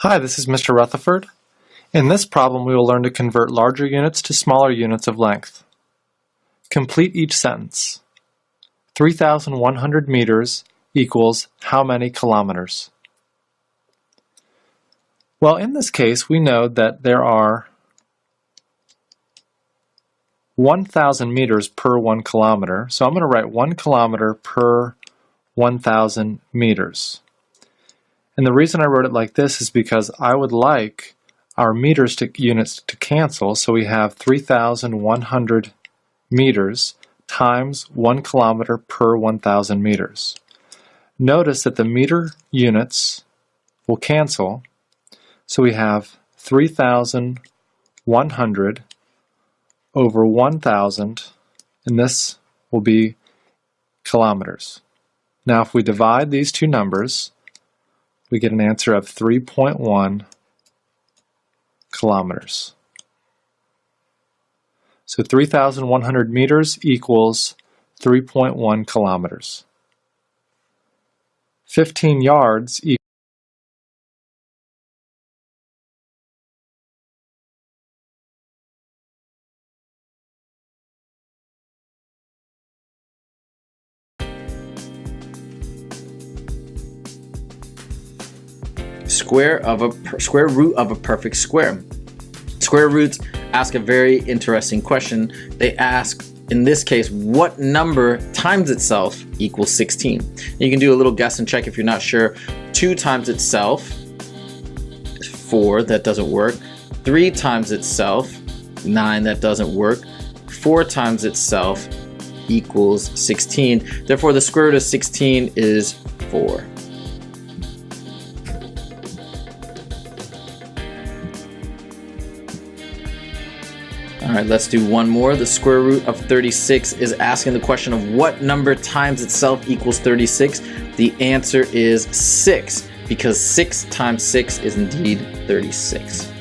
Hi, this is Mr. Rutherford. In this problem, we will learn to convert larger units to smaller units of length. Complete each sentence. 3,100 meters equals how many kilometers? Well, in this case, we know that there are 1,000 meters per 1 kilometer, so I'm going to write 1 kilometer per 1,000 meters. And the reason I wrote it like this is because I would like our meters to units to cancel, so we have 3,100 meters times 1 kilometer per 1,000 meters. Notice that the meter units will cancel, so we have 3,100 over 1,000, and this will be kilometers. Now if we divide these two numbers, we get an answer of 3.1 kilometers. So 3,100 meters equals 3.1 kilometers. 15 yards equals square root of a perfect square. Square roots ask a very interesting question. They ask, in this case, what number times itself equals 16? You can do a little guess and check if you're not sure. 2 times itself is 4, that doesn't work. 3 times itself, 9, that doesn't work. 4 times itself equals 16. Therefore, the square root of 16 is 4. All right, let's do one more. The square root of 36 is asking the question of what number times itself equals 36. The answer is 6, because 6 times 6 is indeed 36.